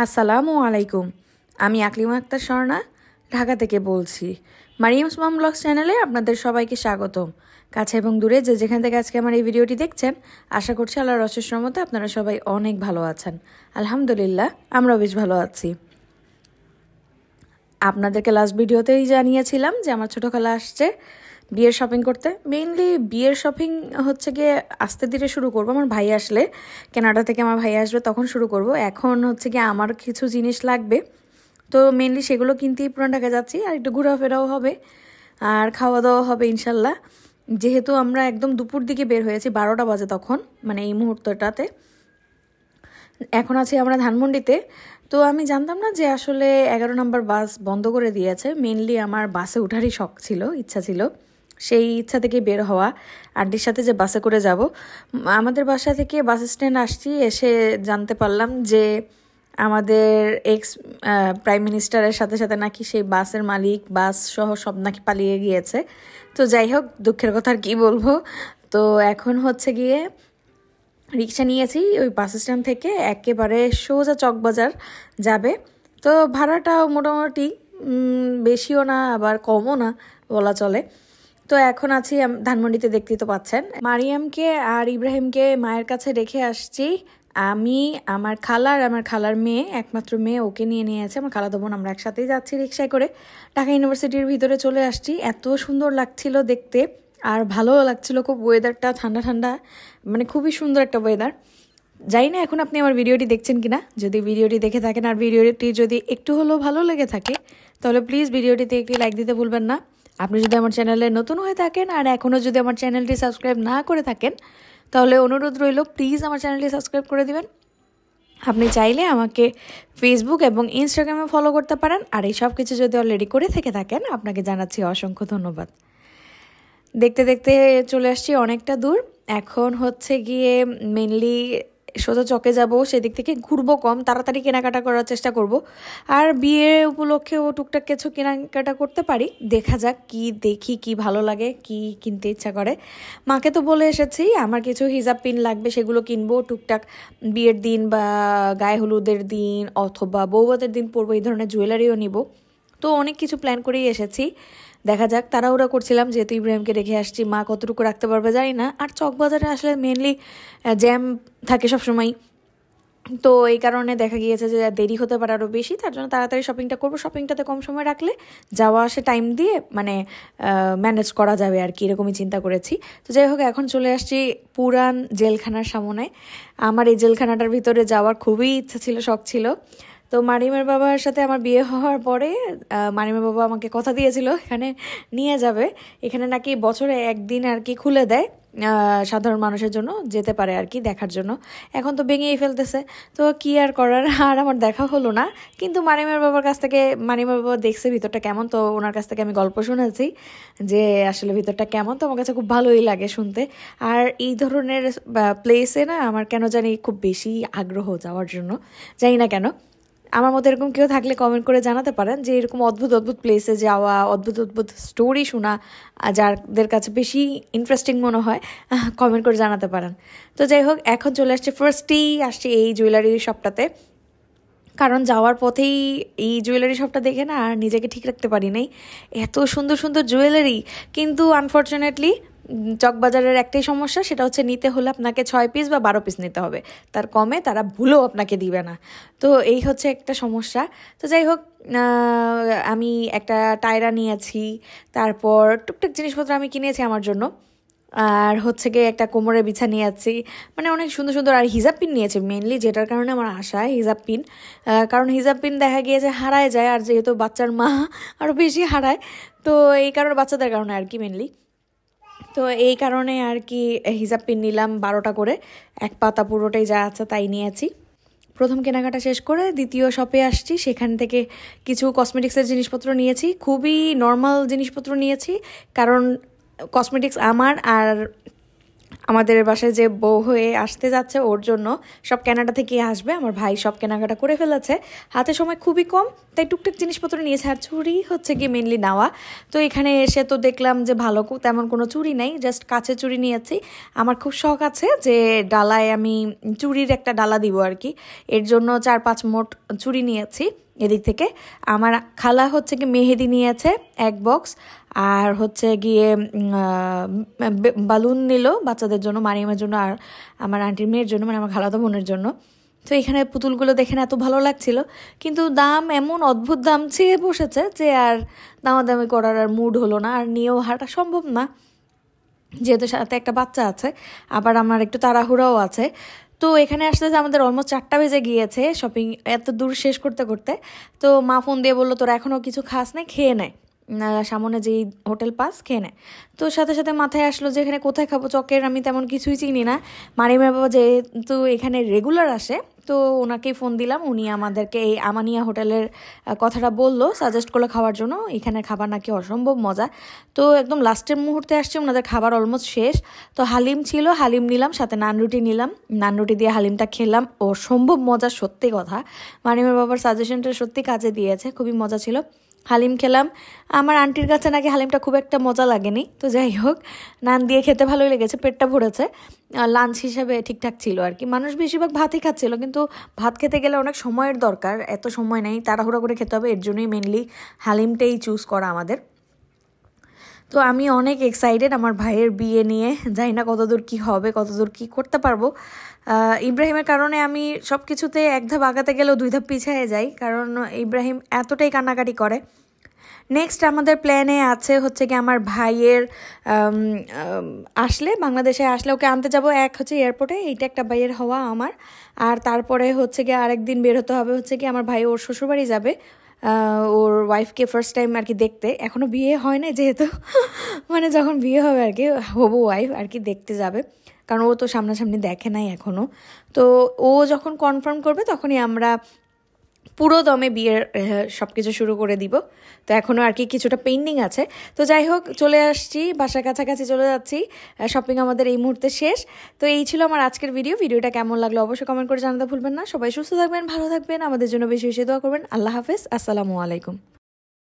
আসসালামু আলাইকুম। আমি আকলিমা আক্তার স্বর্ণা ঢাকা থেকে বলছি। মারিয়ামস মম ব্লগস চ্যানেলে আপনাদের সবাইকে স্বাগতম। কাছে এবং দূরে যে যেখান থেকে আজকে আমার এই ভিডিওটি দেখছেন, আশা করছি আল্লাহর অশেষ রহমতে আপনারা সবাই অনেক ভালো আছেন। আলহামদুলিল্লাহ, আমরাও বেশ ভালো আছি। আপনাদেরকে লাস্ট ভিডিওতেই জানিয়েছিলাম যে আমার ছোটো খালা আসছে বিয়ের শপিং করতে। মেইনলি বিয়ের শপিং হচ্ছে গিয়ে আস্তে ধীরে শুরু করবো। আমার ভাই আসলে, কানাডা থেকে আমার ভাই আসবে, তখন শুরু করব। এখন হচ্ছে গিয়ে আমার কিছু জিনিস লাগবে, তো মেইনলি সেগুলো কিনতেই পুরান ঢাকা যাচ্ছি। আর একটু ঘোরাফেরাও হবে আর খাওয়া দাওয়া হবে ইনশাল্লাহ। যেহেতু আমরা একদম দুপুর দিকে বের হয়েছি, 12টা বাজে তখন, মানে এই মুহূর্তটাতে। এখন আছি আমরা ধানমন্ডিতে। তো আমি জানতাম না যে আসলে 11 নম্বর বাস বন্ধ করে দিয়েছে। মেনলি আমার বাসে ওঠারই শখ ছিল, ইচ্ছা ছিল, সেই ইচ্ছা থেকে বের হওয়া, আন্টির সাথে যে বাসে করে যাব। আমাদের বাসা থেকে বাস স্ট্যান্ড আসছি, এসে জানতে পারলাম যে আমাদের এক্স প্রাইম মিনিস্টারের সাথে সাথে নাকি সেই বাসের মালিক, বাস সহ সব নাকি পালিয়ে গিয়েছে। তো যাই হোক, দুঃখের কথা আর কী বলবো। তো এখন হচ্ছে গিয়ে রিক্সা নিয়েছি, ওই বাস স্ট্যান্ড থেকে একেবারে সোজা চকবাজার যাবে। তো ভাড়াটাও মোটামুটি বেশিও না আবার কমও না বলা চলে। তো এখন আছি ধানমন্ডিতে, দেখতেই তো পাচ্ছেন। মারিয়ামকে আর ইব্রাহিমকে মায়ের কাছে রেখে আসছি। আমি, আমার খালা আর আমার খালার মেয়ে, একমাত্র মেয়ে, ওকে নিয়ে আছে আমার খালাতো বোন। আমরা একসাথেই যাচ্ছি রিক্সায় করে। ঢাকা ইউনিভার্সিটির ভিতরে চলে আসছি। এত সুন্দর লাগছিল দেখতে আর ভালোও লাগছিল খুব। ওয়েদারটা ঠান্ডা ঠান্ডা, মানে খুবই সুন্দর একটা ওয়েদার। জানি না এখন আপনি আমার ভিডিওটি দেখছেন কিনা। যদি ভিডিওটি দেখে থাকেন আর ভিডিওটি যদি একটু হলেও ভালো লেগে থাকে, তাহলে প্লিজ ভিডিওটিতে একটি লাইক দিতে ভুলবেন না। আপনি যদি আমার চ্যানেলে নতুন হয়ে থাকেন আর এখনও যদি আমার চ্যানেলটি সাবস্ক্রাইব না করে থাকেন, তাহলে অনুরোধ রইল প্লিজ আমার চ্যানেলটি সাবস্ক্রাইব করে দিবেন। আপনি চাইলে আমাকে ফেসবুক এবং ইনস্টাগ্রামে ফলো করতে পারেন। আর এই সব কিছু যদি অলরেডি করে থেকে থাকেন, আপনাকে জানাচ্ছি অসংখ্য ধন্যবাদ। দেখতে দেখতে চলে আসছি অনেকটা দূর। এখন হচ্ছে গিয়ে মেনলি সোজা চকে যাব, সেদিক থেকে ঘুরবো কম, তাড়াতাড়ি কেনাকাটা করার চেষ্টা করব। আর বিয়ে উপলক্ষেও টুকটাক কিছু কেনাকাটা করতে পারি, দেখা যাক কি দেখি, কি ভালো লাগে, কি কিনতে ইচ্ছা করে। মাকে তো বলে এসেছি আমার কিছু হিজাব পিন লাগবে, সেগুলো কিনবো টুকটাক। বিয়ের দিন বা গায়ে হলুদের দিন অথবা বৌভাতের দিন পরবো, এই ধরনের জুয়েলারিও নিব। তো অনেক কিছু প্ল্যান করেই এসেছি, দেখা যাক। তাড়াহুড়া করছিলাম যেহেতু ইব্রাহিমকে রেখে আসছি, মা কতটুকু রাখতে পারবে জানি না। আর চকবাজারে আসলে মেনলি জ্যাম থাকে সবসময়, তো এই কারণে দেখা গিয়েছে যে দেরি হতে পারে আরও বেশি। তার জন্য তাড়াতাড়ি শপিংটা করবো। শপিংটাতে কম সময় রাখলে যাওয়া আসে টাইম দিয়ে মানে ম্যানেজ করা যাবে আর কি, এরকমই চিন্তা করেছি। তো যাই হোক, এখন চলে আসছি পুরান জেলখানার সামনে। আমার এই জেলখানাটার ভিতরে যাওয়ার খুবই ইচ্ছা ছিল, শখ ছিল। তো মারিমের বাবার সাথে আমার বিয়ে হওয়ার পরে মারিমের বাবা আমাকে কথা দিয়েছিল এখানে নিয়ে যাবে। এখানে নাকি বছরে একদিন আর কি খুলে দেয়, সাধারণ মানুষের জন্য যেতে পারে আর কি, দেখার জন্য। এখন তো ভেঙেই ফেলতেছে, তো কি আর করার। আর আমার দেখা হলো না, কিন্তু মারিমের বাবার কাছ থেকে, মারিমের বাবা দেখছে ভিতরটা কেমন, তো ওনার কাছ থেকে আমি গল্প শুনেছি যে আসলে ভিতরটা কেমন। তো আমার কাছে খুব ভালোই লাগে শুনতে। আর এই ধরনের প্লেসে না আমার কেন জানি খুব বেশি আগ্রহ যাওয়ার জন্য, জানি না কেন। আমার মতো এরকম কেউ থাকলে কমেন্ট করে জানাতে পারেন যে এরকম অদ্ভুত অদ্ভুত প্লেসে যাওয়া, অদ্ভুত অদ্ভুত স্টোরি শোনা যাদের কাছে বেশি ইন্টারেস্টিং মনে হয়, কমেন্ট করে জানাতে পারেন। তো যাই হোক, এখন চলে আসছে, ফার্স্টেই আসছে এই জুয়েলারি শপটাতে। কারণ যাওয়ার পথেই এই জুয়েলারি শপটা দেখে না আর নিজেকে ঠিক রাখতে পারি নাই। এত সুন্দর সুন্দর জুয়েলারি, কিন্তু আনফর্চুনেটলি চকবাজারের একটাই সমস্যা, সেটা হচ্ছে নিতে হলে আপনাকে 6 পিস বা 12 পিস নিতে হবে, তার কমে তারা ভুলেও আপনাকে দিবে না। তো এই হচ্ছে একটা সমস্যা। তো যাই হোক, আমি একটা টায়রা নিয়েছি, তারপর টুকটাক জিনিসপত্র আমি কিনেছি আমার জন্য। আর হচ্ছে গিয়ে একটা কোমরের বিছা নিয়েছি, মানে অনেক সুন্দর সুন্দর। আর হিজাব পিন নিয়েছি মেনলি, যেটার কারণে আমার আশা হিজাব পিন। কারণ হিজাব পিন দেখা গিয়েছে হারায় যায়, আর যেহেতু বাচ্চার মা আরও বেশি হারায়, তো এই কারণে বাচ্চাদের কারণে আর কি মেনলি। তো এই কারণে আর কি হিজাব পিন নিলাম 12টা করে, এক পাতা পুরোটাই যা আছে তাই নিয়েছি। প্রথম কেনাকাটা শেষ করে দ্বিতীয় শপে আসছি, সেখান থেকে কিছু কসমেটিক্সের জিনিসপত্র নিয়েছি, খুবই নর্মাল জিনিসপত্র নিয়েছি। কারণ কসমেটিক্স আমার আর আমাদের বাসায় যে বউ হয়ে আসতে যাচ্ছে ওর জন্য সব কেনাটা থেকে আসবে। আমার ভাই সব কেনাকাটা করে ফেলেছে, হাতে সময় খুবই কম, তাই টুকটাক জিনিসপত্র নিয়েছে। আর চুড়ি হচ্ছে গিয়ে মেনলি নেওয়া। তো এখানে এসে তো দেখলাম যে ভালো তেমন কোনো চুড়ি নাই, জাস্ট কাচের চুড়ি নিয়েছি। আমার খুব শখ আছে যে ডালায় আমি চুড়ির একটা ডালা দিব আর কি, এর জন্য 4-5 মোট চুড়ি নিয়েছি। এদিক থেকে আমার খালা হচ্ছে গিয়ে মেহেদি নিয়েছে 1 বক্স, আর হচ্ছে গিয়ে বালুন নিল বাচ্চাদের জন্য, মারিয়ামের জন্য আর আমার আন্টির মেয়ের জন্য, মানে আমার খালাতো বোনের জন্য। তো এখানে পুতুলগুলো দেখে এত ভালো লাগছিল, কিন্তু দাম এমন অদ্ভুত দাম চেয়ে বসেছে যে আর দামাদামি করার আর মুড হলো না, আর নিয়েও হাঁটা সম্ভব না, যেহেতু সাথে একটা বাচ্চা আছে, আবার আমার একটু তাড়াহুড়াও আছে। তো এখানে আসতে আমাদের অলমোস্ট 4টা বেজে গিয়েছে শপিং এত দূর শেষ করতে করতে। তো মা ফোন দিয়ে বললো তোরা এখনও কিছু খাস নাই, খেয়ে নেয়, সামনে যেই হোটেল পাস খেয়ে নেয়। তো সাথে সাথে মাথায় আসলো যে এখানে কোথায় খাবো, চকের আমি তেমন কিছুই চিনি না। মারিমের বাবা যেহেতু এখানে রেগুলার আসে, তো ওনাকেই ফোন দিলাম, উনি আমাদেরকে এই আমানিয়া হোটেলের কথাটা বললো, সাজেস্ট করলো খাওয়ার জন্য। এখানে খাবার নাকি অসম্ভব মজা। তো একদম লাস্টের মুহূর্তে আসছে, ওনাদের খাবার অলমোস্ট শেষ। তো হালিম ছিল, হালিম নিলাম, সাথে নান রুটি নিলাম, নান রুটি দিয়ে হালিমটা খেলাম, অসম্ভব মজা, সত্যি কথা। মারিমের বাবার সাজেশনটা সত্যি কাজে দিয়েছে, খুবই মজা ছিল। হালিম খেলাম, আমার আন্টির কাছে নাকি হালিমটা খুব একটা মজা লাগেনি। তো যাই হোক, নান দিয়ে খেতে ভালোই লেগেছে, পেটটা ভরেছে, লাঞ্চ হিসাবে ঠিকঠাক ছিল আর কি। মানুষ বেশিরভাগ ভাতই খাচ্ছিল, কিন্তু ভাত খেতে গেলে অনেক সময়ের দরকার, এত সময় নেই, তাড়াহুড়া করে খেতে হবে, এর জন্যই মেনলি হালিমটাই চুজ করা আমাদের। তো আমি অনেক এক্সাইটেড আমার ভাইয়ের বিয়ে নিয়ে, জানি না কতদূর কী হবে, কতদূর কী করতে পারবো। ইব্রাহিমের কারণে আমি সব কিছুতে 1 ধাপ আগাতে গেলেও 2 ধাপ পিছিয়ে যাই, কারণ ইব্রাহিম এতটাই কান্নাকাটি করে। নেক্সট আমাদের প্ল্যানে আছে হচ্ছে কি আমার ভাইয়ের আসলে, বাংলাদেশে আসলে ওকে আনতে যাব, এক হচ্ছে এয়ারপোর্টে, এইটা একটা ভাইয়ের হওয়া আমার। আর তারপরে হচ্ছে কি আরেকদিন বের হতে হবে হচ্ছে কি আমার ভাই ওর শ্বশুরবাড়ি যাবে, ওর ওয়াইফকে ফার্স্ট টাইম আর কি দেখতে। এখনও বিয়ে হয় না যেহেতু, মানে যখন বিয়ে হবে আর কি হবু ওয়াইফ আর কি দেখতে যাবে, কারণ ও তো সামনাসামনি দেখে নাই এখনও। তো ও যখন কনফার্ম করবে তখনই আমরা পুরো দমে বিয়ের সব কিছু শুরু করে দিব। তো এখনও আর কি কিছুটা পেন্ডিং আছে। তো যাই হোক, চলে আসছি, বাসার কাছাকাছি চলে যাচ্ছি, শপিং আমাদের এই মুহূর্তে শেষ। তো এই ছিল আমার আজকের ভিডিওটা কেমন লাগলো অবশ্যই কমেন্ট করে জানাতে ভুলবেন না। সবাই সুস্থ থাকবেন, ভালো থাকবেন, আমাদের জন্য বেশি বেশি দোয়া করবেন। আল্লাহ হাফেজ, আসসালামু আলাইকুম।